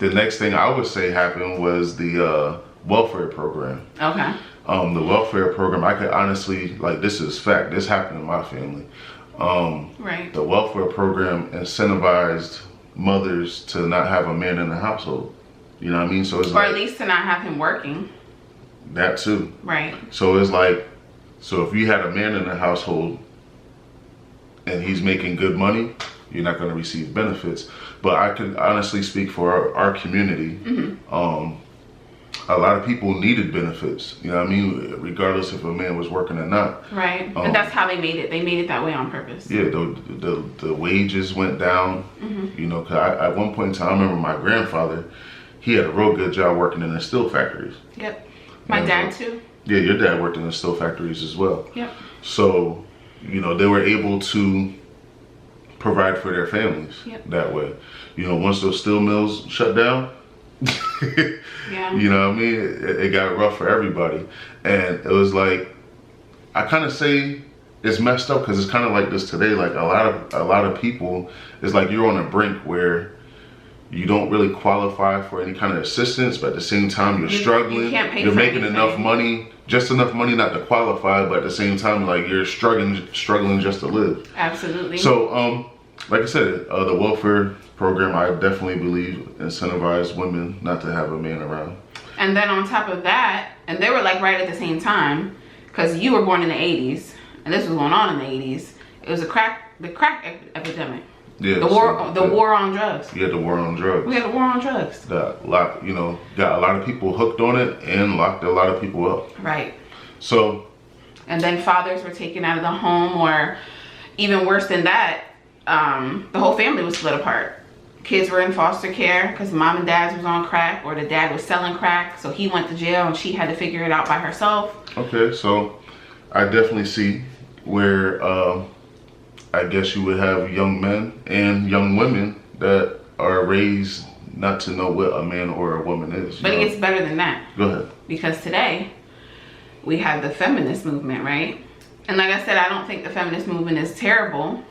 The next thing I would say happened was the welfare program. Okay. The welfare program, I could honestly, like, this is fact. This happened in my family. Right. The welfare program incentivized mothers to not have a man in the household. You know what I mean? So it's or at least to not have him working. That too. Right. So it's like, so if you had a man in the household and he's making good money, you're not going to receive benefits. But I can honestly speak for our community. Mm-hmm. A lot of people needed benefits, you know what I mean, regardless if a man was working or not. Right. And that's how they made it. They made it that way on purpose. Yeah, the wages went down. Mm-hmm. You know, cause at one point in time, I remember my grandfather, he had a real good job working in the steel factories. Yep. My dad too. Yeah, your dad worked in the steel factories as well. Yep. So, you know, they were able to provide for their families that way. You know, once those steel mills shut down, yeah. You know what I mean? It got rough for everybody. And it was like, I kind of say it's messed up because it's kind of like this today. Like a lot of people, it's like you're on a brink where you don't really qualify for any kind of assistance, but at the same time you're struggling. You can't pay you're for making anything. enough money, just enough money not to qualify, but at the same time, like you're struggling just to live. Absolutely. So, like I said, the welfare program, I definitely believe incentivized women not to have a man around. And then on top of that, and they were like right at the same time, because you were born in the 80s, and this was going on in the 80s. It was the crack epidemic. Yeah. The war on drugs. Yeah, the war on drugs. We had the war on drugs. Got a lot of people hooked on it and locked a lot of people up. Right. So. And then fathers were taken out of the home, or even worse than that, the whole family was split apart. Kids were in foster care because mom and dad was on crack, or the dad was selling crack, so he went to jail and she had to figure it out by herself. Okay, so I definitely see where I guess you would have young men and young women that are raised not to know what a man or a woman is. But it gets better than that. Go ahead. Because today we have the feminist movement, right? And like I said, I don't think the feminist movement is terrible.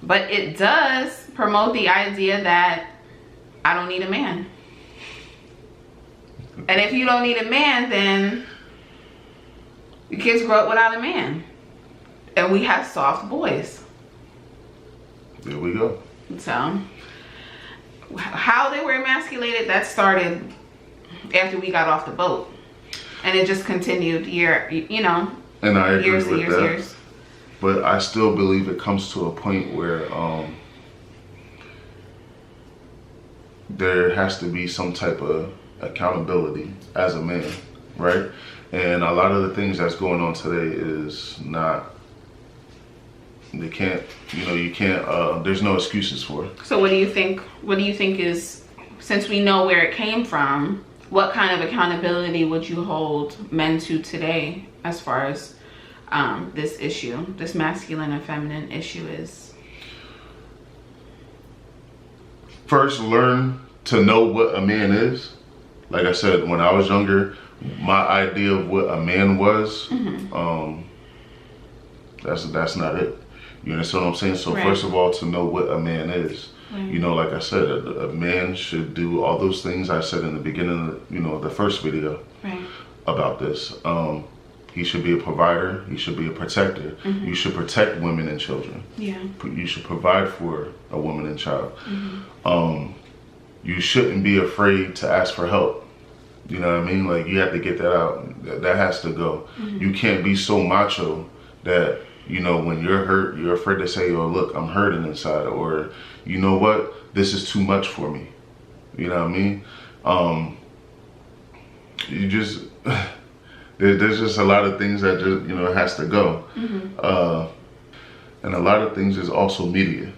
But it does promote the idea that I don't need a man. And if you don't need a man, then the kids grow up without a man. And we have soft boys. There we go. So, how they were emasculated, that started after we got off the boat. And it just continued and I agree years with and that. years. But I still believe it comes to a point where there has to be some type of accountability as a man, right? And a lot of the things that's going on today is not, you can't, there's no excuses for it. So what do you think is, since we know where it came from, what kind of accountability would you hold men to today as far as this issue, this masculine and feminine issue is? First, learn to know what a man is. Like I said, when I was younger, my idea of what a man was, that's not it. You understand what I'm saying? So First of all, to know what a man is. Right. You know, like I said, a man should do all those things I said in the beginning of the first video about this. He should be a provider. He should be a protector. Mm-hmm. You should protect women and children. Yeah. You should provide for a woman and child. Mm-hmm. You shouldn't be afraid to ask for help. You know what I mean? Like, you have to get that out. That has to go. Mm-hmm. You can't be so macho that, when you're hurt, you're afraid to say, "Oh, look, I'm hurting inside," or, "You know what? This is too much for me." You know what I mean? You just... There's just a lot of things that just, has to go. Mm-hmm. And a lot of things is also media.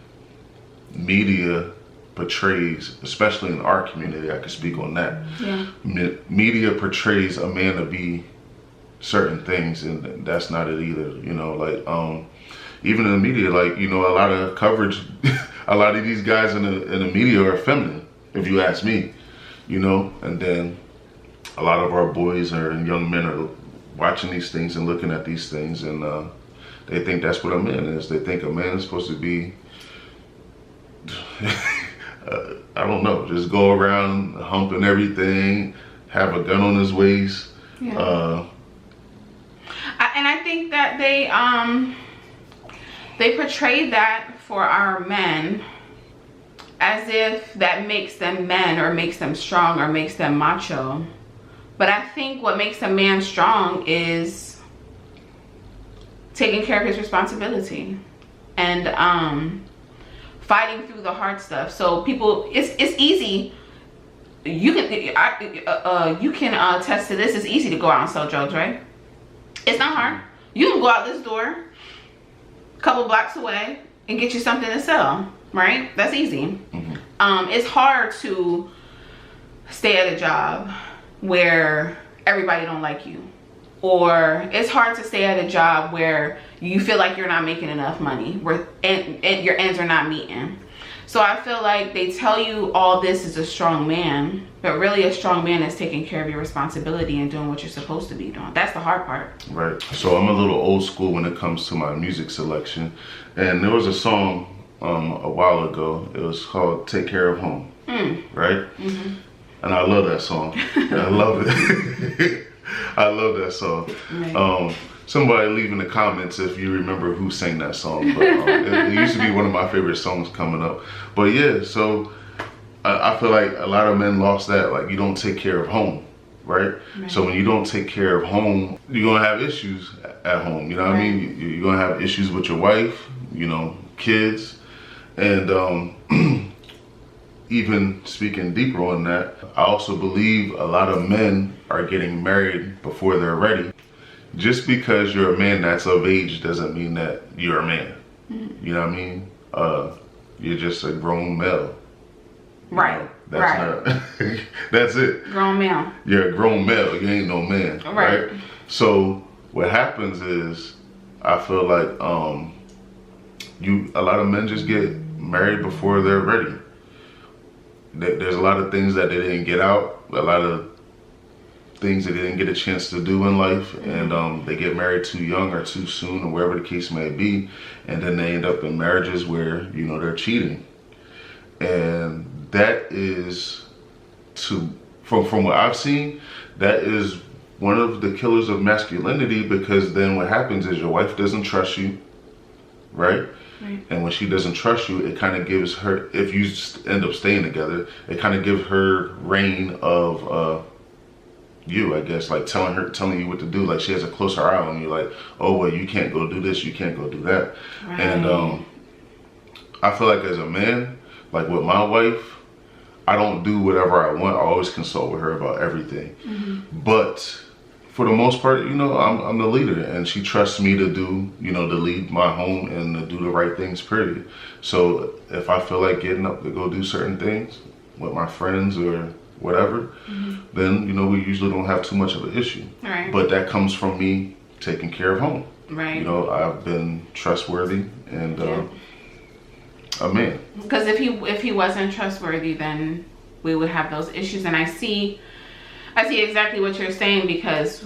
Media portrays, especially in our community, I can speak on that. Yeah. Media portrays a man to be certain things, and that's not it either. Even in the media, a lot of coverage, a lot of these guys in the media are feminine, if you ask me, and then a lot of our boys and young men are watching these things and looking at these things, and they think that's what a man is. They think a man is supposed to be, I don't know, just go around humping everything, have a gun on his waist. Yeah. And I think that they portray that for our men as if that makes them men or makes them strong or makes them macho. But I think what makes a man strong is taking care of his responsibility and fighting through the hard stuff. So people, it's easy. You can attest to this. It's easy to go out and sell drugs, right? It's not hard. You can go out this door, a couple blocks away, and get you something to sell, right? That's easy. Mm-hmm. It's hard to stay at a job where everybody don't like you, or it's hard to stay at a job where you feel like you're not making enough money, and your ends are not meeting. So I feel like they tell you all this is a strong man, but really a strong man is taking care of your responsibility and doing what you're supposed to be doing. That's the hard part. Right. So I'm a little old school when it comes to my music selection. And there was a song a while ago. It was called Take Care of Home. Right? Mm-hmm. And I love that song. I love it. I love that song. Right. Somebody leave in the comments if you remember who sang that song. But it used to be one of my favorite songs coming up. But yeah, so I feel like a lot of men lost that. Like, you don't take care of home, right? So when you don't take care of home, you're going to have issues at home. You know what I mean? You're going to have issues with your wife, you know, kids. And even speaking deeper on that, I also believe a lot of men are getting married before they're ready. Just because you're a man that's of age doesn't mean that you're a man. Mm-hmm. You know what I mean? You're just a grown male. Right. That's not, that's it. Grown male. You're a grown male. You ain't no man. Right. So what happens is, I feel like a lot of men just get married before they're ready. There's a lot of things that they didn't get out. A lot of things they didn't get a chance to do in life, and they get married too young or too soon, or wherever the case may be, and then they end up in marriages where, you know, they're cheating. And that is, from what I've seen, that is one of the killers of masculinity, because then what happens is your wife doesn't trust you, right? And when she doesn't trust you, it kind of gives her, if you end up staying together, it kind of gives her reign of you, I guess, like telling you what to do. Like, she has a closer eye on you, like, oh, well, you can't go do this, you can't go do that. Right. And I feel like as a man, like with my wife, I don't do whatever I want. I always consult with her about everything. Mm-hmm. But for the most part, you know, I'm the leader, and she trusts me to do, you know, to lead my home and to do the right things, period. So if I feel like getting up to go do certain things with my friends or whatever, then, you know, we usually don't have too much of an issue. Right. But that comes from me taking care of home. Right. You know, I've been trustworthy and a man. Because if he wasn't trustworthy, then we would have those issues. And I see exactly what you're saying, because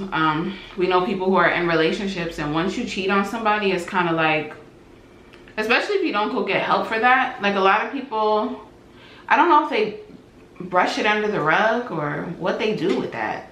we know people who are in relationships, and once you cheat on somebody, it's kind of like, especially if you don't go get help for that, like a lot of people, I don't know if they brush it under the rug or what they do with that.